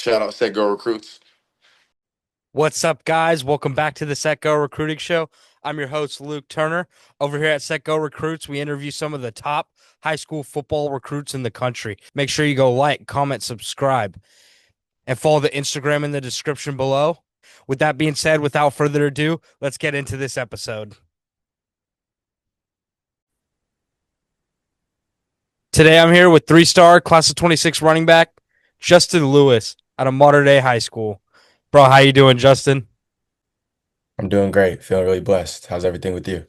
Shout out Set Go Recruits. What's up, guys? Welcome back to the Set Go Recruiting Show. I'm your host, Luke Turner. Over here at Set Go Recruits, we interview some of the top high school football recruits in the country. Make sure you go like, comment, subscribe, and follow the Instagram in the description below. With that being said, without further ado, let's get into this episode. Today, I'm here with three-star class of 26 running back Justin Lewis out of Mater Dei High School. Bro, how you doing, Justin? I'm doing great. Feeling really blessed. How's everything with you?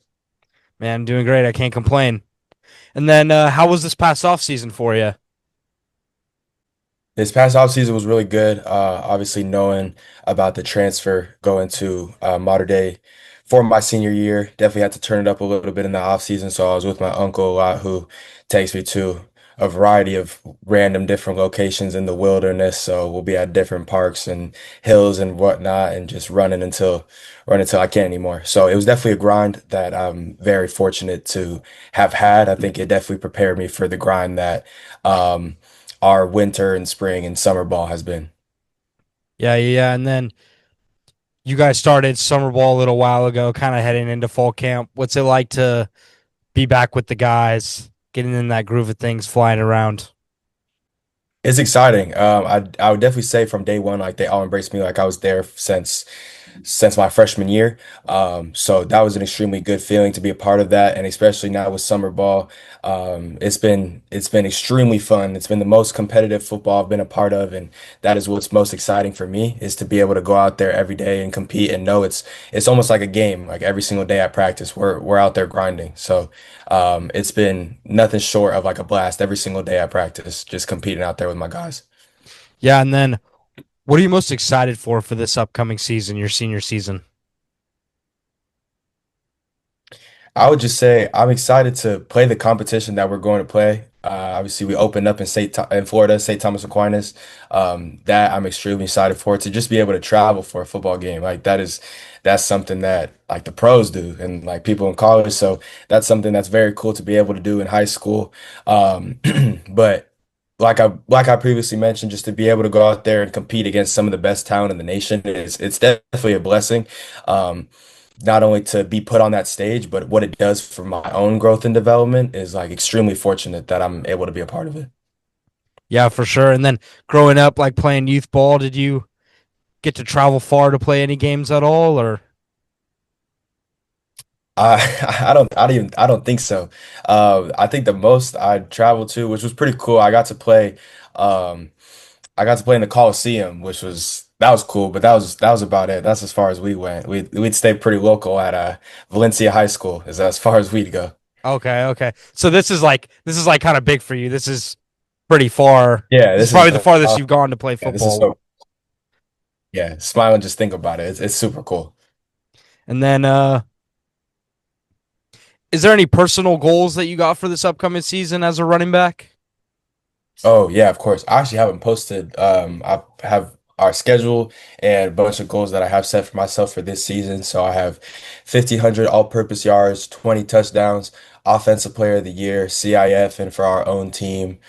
Man, I'm doing great. I can't complain. And then, how was this past off season for you? This past offseason was really good. Obviously, knowing about the transfer going to Mater Dei for my senior year, definitely had to turn it up a little bit in the offseason. So I was with my uncle a lot, who takes me to a variety of random different locations in the wilderness. So we'll be at different parks and hills and whatnot, and just running until I can't anymore. So it was definitely a grind that I'm very fortunate to have had. I think it definitely prepared me for the grind that. Our winter and spring and summer ball has been. Yeah. And then you guys started summer ball a little while ago, kind of heading into fall camp. What's it like to be back with the guys, getting in that groove of things, flying around? It's exciting. I would definitely say from day one, like they all embraced me like I was there since my freshman year. So that was an extremely good feeling to be a part of that, and especially now with summer ball, it's been extremely fun. It's been the most competitive football I've been a part of, and that is what's most exciting for me is to be able to go out there every day and compete and know it's almost like a game. Like every single day at practice, we're out there grinding. So it's been nothing short of like a blast every single day at practice, just competing out there with my guys. Yeah, and then what are you most excited for this upcoming season, your senior season? I would just say I'm excited to play the competition that we're going to play. Obviously, we opened up in Florida, St. Thomas Aquinas. That I'm extremely excited for, to just be able to travel for a football game. That's something that like the pros do and like people in college. So that's something that's very cool to be able to do in high school. Um, but like I previously mentioned, just to be able to go out there and compete against some of the best talent in the nation is it's definitely a blessing. Um, Not only to be put on that stage, but what it does for my own growth and development is like extremely fortunate that I'm able to be a part of it. Yeah, for sure. And then growing up, like playing youth ball, did you get to travel far to play any games at all, or? I don't think so. I think the most I traveled to, which was pretty cool, um, I got to play in the Coliseum, that was cool, but that was about it. That's as far as we went. We'd stay pretty local at Valencia High School, is as far as we'd go. Okay. So this is like kind of big for you. This is pretty far. Yeah, This is this is probably the farthest you've gone to play yeah, this is football. so yeah. Smile and just think about it. It's super cool. And then is there any personal goals that you got for this upcoming season as a running back? Oh yeah, of course. I actually haven't posted. I have our schedule and a bunch of goals that I have set for myself for this season. So I have 1,500 all-purpose yards, 20 touchdowns, Offensive Player of the Year, CIF, and for our own team,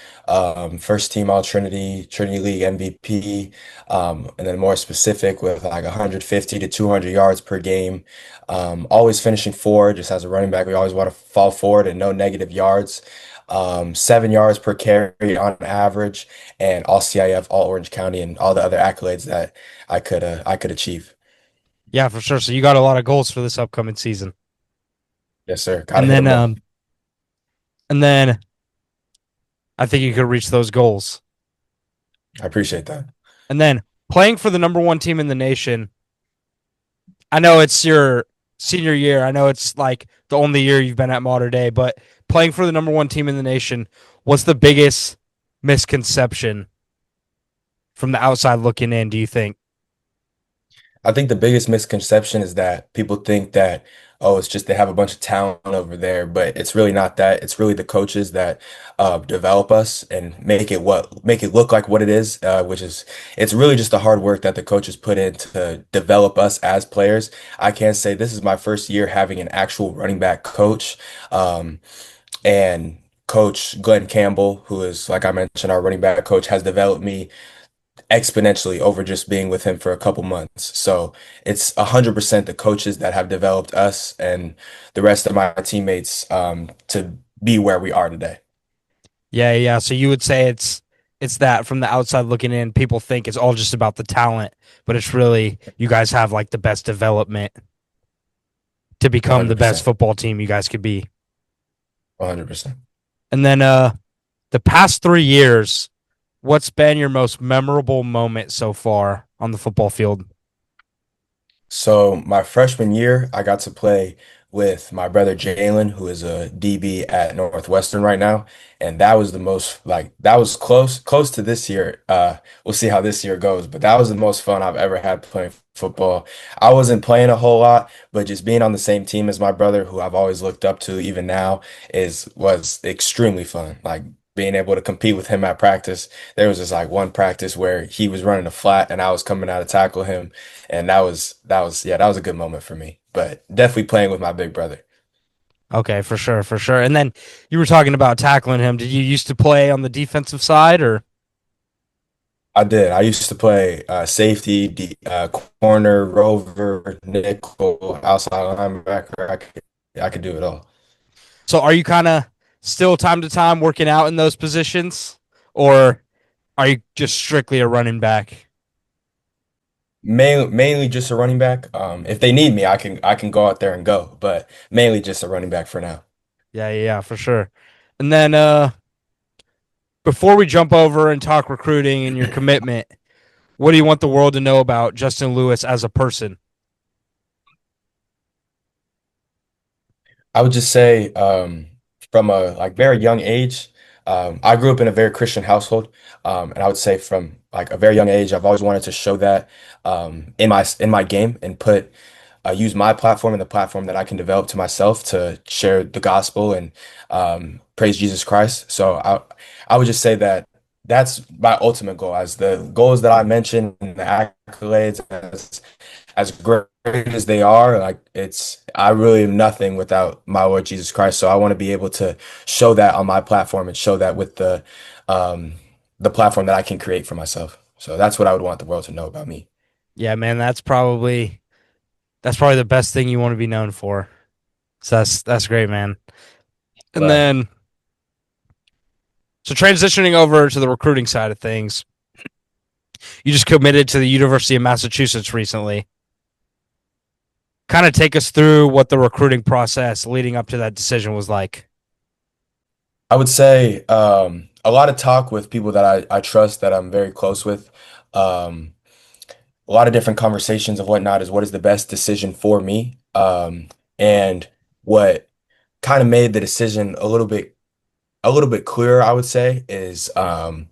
first team All Trinity, Trinity League MVP, and then more specific with like 150 to 200 yards per game. Always finishing forward, just as a running back, we always want to fall forward and no negative yards. 7 yards per carry on average, and all CIF, all Orange County, and all the other accolades that I could achieve. Yeah, for sure. So you got a lot of goals for this upcoming season. Yes, sir. Gotta And hit then them all. um and then I think you could reach those goals. I appreciate that. And then playing for the number one team in the nation. I know it's your senior year. I know it's like the only year you've been at Mater Dei, but playing for the number one team in the nation, what's the biggest misconception from the outside looking in, do you think? I think the biggest misconception is that people think that, oh, it's just they have a bunch of talent over there, but it's really not that. It's really the coaches that develop us and make it look like what it is, which is it's really just the hard work that the coaches put in to develop us as players. I can say this is my first year having an actual running back coach, and Coach Glenn Campbell, who is, like I mentioned, our running back coach, has developed me exponentially over just being with him for a couple months. So it's 100% the coaches that have developed us and the rest of my teammates to be where we are today. Yeah, yeah. So you would say it's that from the outside looking in, people think it's all just about the talent, but it's really you guys have like the best development to become the best 100%. football team you guys could be. 100%. And then the past 3 years, what's been your most memorable moment so far on the football field? So my freshman year, I got to play with my brother Jalen, who is a DB at Northwestern right now, and that was the most like that was close to this year. We'll see how this year goes, but that was the most fun I've ever had playing football. I wasn't playing a whole lot, but just being on the same team as my brother, who I've always looked up to, even now, is was extremely fun. Like being able to compete with him at practice. There was just like one practice where he was running a flat and I was coming out to tackle him. And that was a good moment for me. But definitely playing with my big brother. Okay, for sure, for sure. And then you were talking about tackling him. Did you used to play on the defensive side or? I did. I used to play safety, corner, rover, nickel, outside linebacker. I could do it all. So are you kind of still time to time working out in those positions, or are you just strictly a running back? Mainly just a running back. If they need me, I can go out there and go, but mainly just a running back for now. Yeah, yeah, yeah, for sure. And then before we jump over and talk recruiting and your commitment, what do you want the world to know about Justin Lewis as a person? I would just say, from a like very young age, I grew up in a very Christian household, and I would say from like a very young age, I've always wanted to show that in my game and put use my platform and the platform that I can develop to myself to share the gospel and praise Jesus Christ. So I would just say that that's my ultimate goal, as the goals that I mentioned and the accolades as great as they are, like I really am nothing without my Lord Jesus Christ. So I want to be able to show that on my platform and show that with um the platform that I can create for myself. So that's what I would want the world to know about me. Yeah, man, that's probably the best thing you want to be known for. So that's great, man. And Glad. then so transitioning over to the recruiting side of things, you just committed to the University of Massachusetts recently. Kind of take us through what the recruiting process leading up to that decision was like. I would say a lot of talk with people that I trust, that I'm very close with. Um, a lot of different conversations of whatnot is what is the best decision for me. And what kind of made the decision a little bit clearer, I would say, is I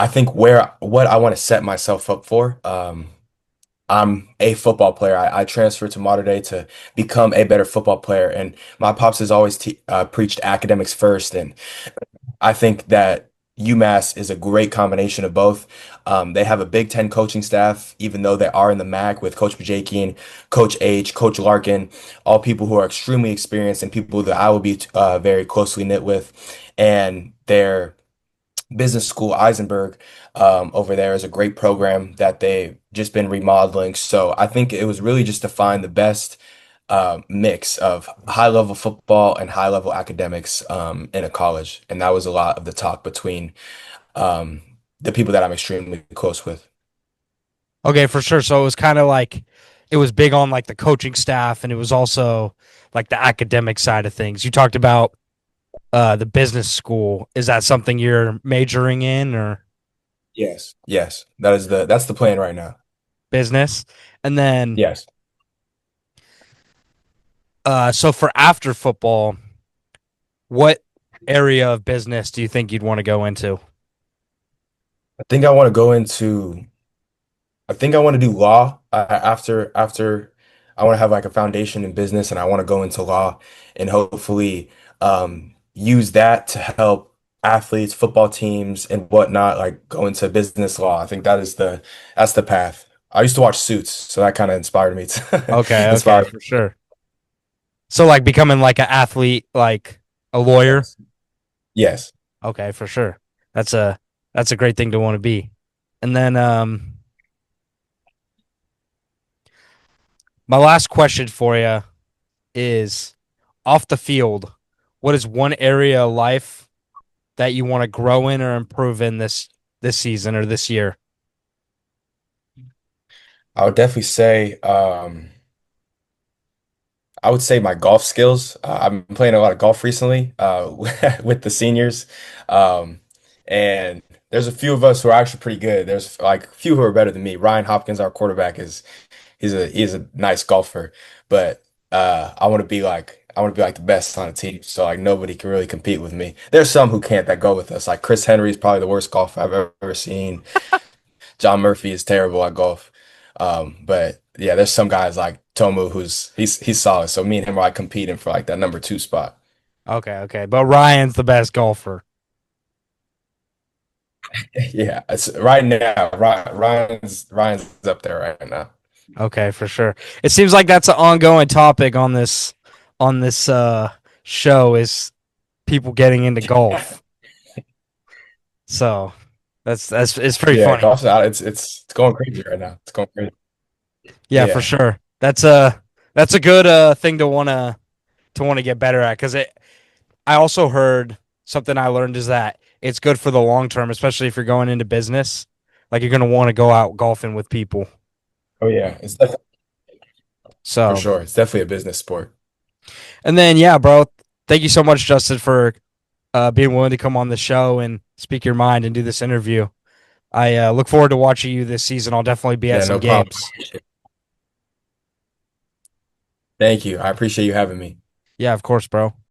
think where what I want to set myself up for. I'm a football player. I transferred to modern day to become a better football player, and my pops has always preached academics first, and I think that UMass is a great combination of both. They have a Big Ten coaching staff, even though they are in the MAC with Coach Bajakian, Coach H, Coach Larkin, all people who are extremely experienced and people that I will be very closely knit with. And their business school, Eisenberg, over there is a great program that they've just been remodeling. So I think it was really just to find the best mix of high level football and high level academics in a college. And that was a lot of the talk between um, the people that I'm extremely close with. Okay, for sure. So it was kind of like it was big on like the coaching staff and it was also like the academic side of things. You talked about the business school. Is that something you're majoring in or Yes. Yes. That's the plan right now. business? And then Yes. so for after football, what area of business do you think you'd want to go into? I think I want to go into I think I want to do law after I want to have like a foundation in business and I want to go into law and hopefully use that to help athletes, football teams and whatnot like go into business law. I think that's the path. I used to watch Suits, so that kind of inspired me to Okay, okay, inspired. for sure. So like becoming like an athlete, like a lawyer. Yes. Yes. Okay, for sure. That's a that's a great thing to want to be. And then my last question for you is off the field, what is one area of life that you want to grow in or improve in this season or this year? I would definitely say I would say my golf skills. I've been playing a lot of golf recently with the seniors. Um, and there's a few of us who are actually pretty good. There's like a few who are better than me. Ryan Hopkins, our quarterback, is he's a nice golfer, but I want to be like the best on the team. So like nobody can really compete with me. There's some who can't that go with us. Like Chris Henry is probably the worst golfer I've ever seen. John Murphy is terrible at golf. But yeah, there's some guys like Tomu who's he's solid. So me and him are like competing for like that number two spot. Okay, okay. But Ryan's the best golfer. Yeah, it's right now. Ryan's up there right now. Okay, for sure. It seems like that's an ongoing topic on this show is people getting into golf. So that's it's pretty Yeah, funny. golf's out. It's going crazy right now. It's going crazy. Yeah, for Yeah. sure. That's a good thing to want to get better at because it. I also heard something I learned is that it's good for the long term, especially if you're going into business. Like you're gonna want to go out golfing with people. Oh yeah, it's definitely, for So sure. It's definitely a business sport. and then yeah, bro. Thank you so much, Justin, for being willing to come on the show and speak your mind and do this interview. I look forward to watching you this season. I'll definitely be at Yeah, some no problem. games. Thank you. I appreciate you having me. Yeah, of course, bro.